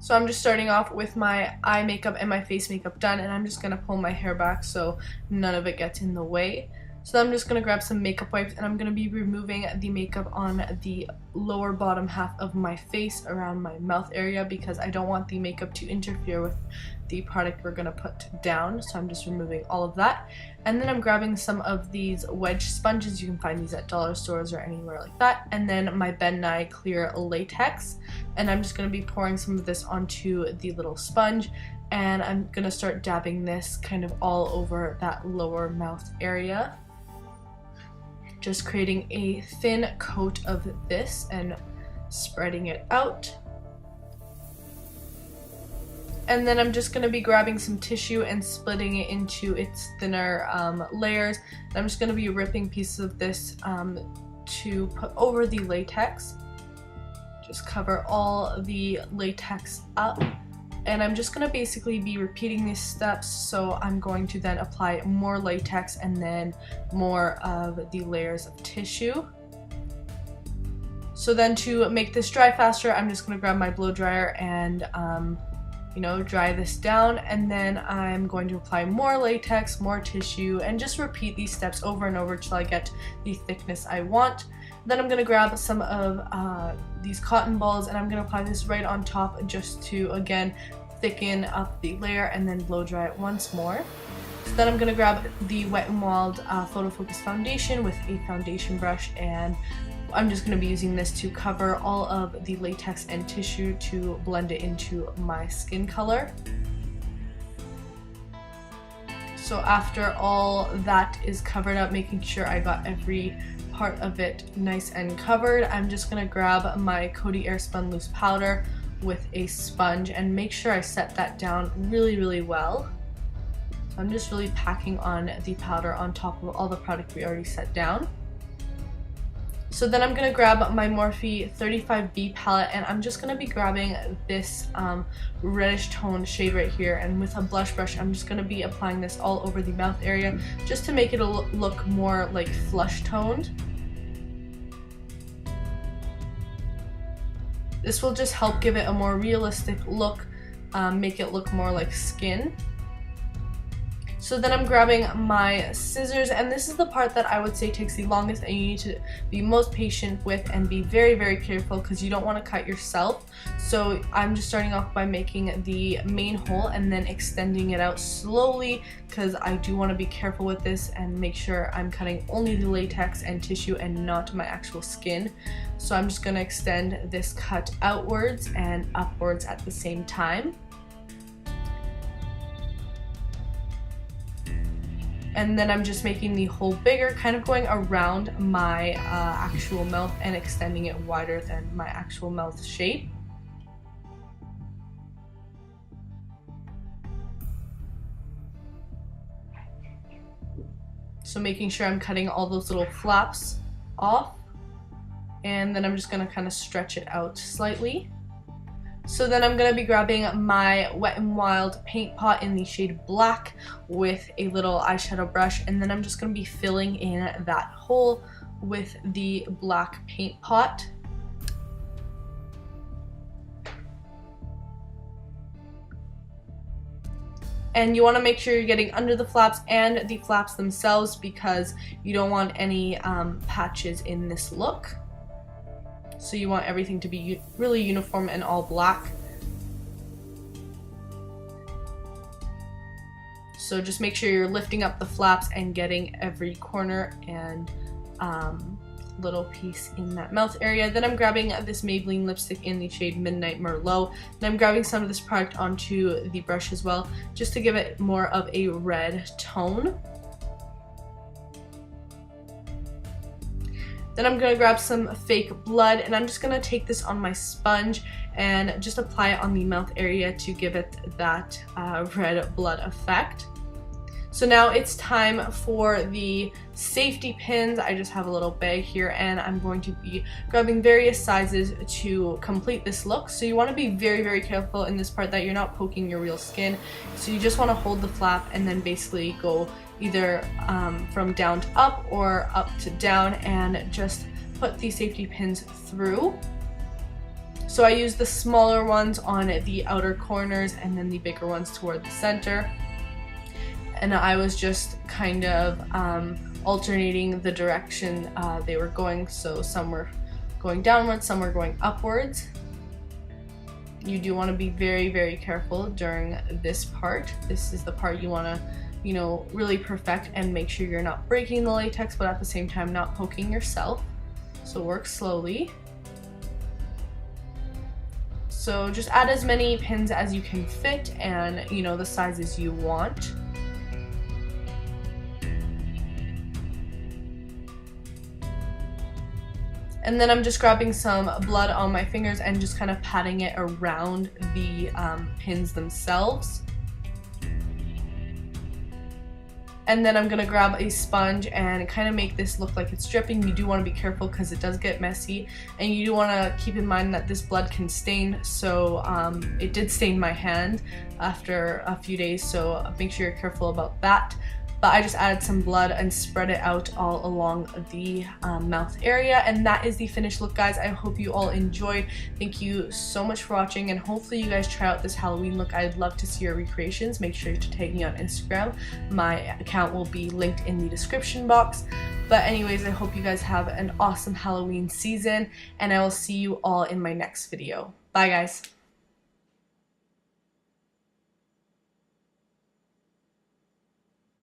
So I'm just starting off with my eye makeup and my face makeup done, and I'm just going to pull my hair back so none of it gets in the way. So I'm just going to grab some makeup wipes, and I'm going to be removing the makeup on the lower bottom half of my face around my mouth area because I don't want the makeup to interfere with the product we're going to put down. So I'm just removing all of that. And then I'm grabbing some of these wedge sponges. You can find these at dollar stores or anywhere like that. And then my Ben Nye clear latex. And I'm just going to be pouring some of this onto the little sponge. And I'm going to start dabbing this kind of all over that lower mouth area. Just creating a thin coat of this and spreading it out. And then I'm just going to be grabbing some tissue and splitting it into its thinner layers. And I'm just going to be ripping pieces of this to put over the latex. Just cover all the latex up. And I'm just going to basically be repeating these steps, so I'm going to then apply more latex and then more of the layers of tissue. So then to make this dry faster, I'm just going to grab my blow dryer and dry this down, and then I'm going to apply more latex, more tissue, and just repeat these steps over and over till I get the thickness I want. Then I'm going to grab some of these cotton balls, and I'm going to apply this right on top just to, again, thicken up the layer and then blow dry it once more. So then I'm going to grab the Wet n Wild Photo Focus Foundation with a foundation brush, and I'm just going to be using this to cover all of the latex and tissue to blend it into my skin color. So after all that is covered up, making sure I got every part of it nice and covered, I'm just going to grab my Coty Airspun Loose Powder with a sponge and make sure I set that down really well. So I'm just really packing on the powder on top of all the product we already set down. So then I'm going to grab my Morphe 35B palette, and I'm just going to be grabbing this reddish toned shade right here, and with a blush brush I'm just going to be applying this all over the mouth area just to make it look more like flush toned. This will just help give it a more realistic look, make it look more like skin. So then I'm grabbing my scissors, and this is the part that I would say takes the longest, and you need to be most patient with and be very careful because you don't want to cut yourself. So I'm just starting off by making the main hole and then extending it out slowly because I do want to be careful with this and make sure I'm cutting only the latex and tissue and not my actual skin. So I'm just going to extend this cut outwards and upwards at the same time. And then I'm just making the hole bigger, kind of going around my actual mouth and extending it wider than my actual mouth shape. So making sure I'm cutting all those little flaps off. And then I'm just going to kind of stretch it out slightly. So then I'm going to be grabbing my Wet n Wild paint pot in the shade Black with a little eyeshadow brush, and then I'm just going to be filling in that hole with the black paint pot. And you want to make sure you're getting under the flaps and the flaps themselves because you don't want any patches in this look. So you want everything to be really uniform and all black. So just make sure you're lifting up the flaps and getting every corner and little piece in that mouth area. Then I'm grabbing this Maybelline lipstick in the shade Midnight Merlot. And I'm grabbing some of this product onto the brush as well, just to give it more of a red tone. Then I'm going to grab some fake blood, and I'm just going to take this on my sponge and just apply it on the mouth area to give it that red blood effect. So now it's time for the safety pins. I just have a little bag here, and I'm going to be grabbing various sizes to complete this look. So you want to be very careful in this part that you're not poking your real skin. So you just want to hold the flap and then basically go either from down to up or up to down and just put the safety pins through. So I used the smaller ones on the outer corners and then the bigger ones toward the center. And I was just kind of alternating the direction they were going. So some were going downwards, some were going upwards. You do want to be very, very careful during this part. This is the part you want to, you know, really perfect and make sure you're not breaking the latex, but at the same time not poking yourself. So work slowly. So just add as many pins as you can fit and, you know, the sizes you want. And then I'm just grabbing some blood on my fingers and just kind of patting it around the pins themselves. And then I'm gonna grab a sponge and kind of make this look like it's dripping. You do want to be careful because it does get messy, and you do want to keep in mind that this blood can stain. So it did stain my hand after a few days, so make sure you're careful about that. But I just added some blood and spread it out all along the mouth area, and that is the finished look, guys. I hope you all enjoyed. Thank you so much for watching, and hopefully you guys try out this Halloween look. I'd love to see your recreations. Make sure to tag me on Instagram. My account will be linked in the description box. But anyways, I hope you guys have an awesome Halloween season, and I will see you all in my next video. Bye, guys.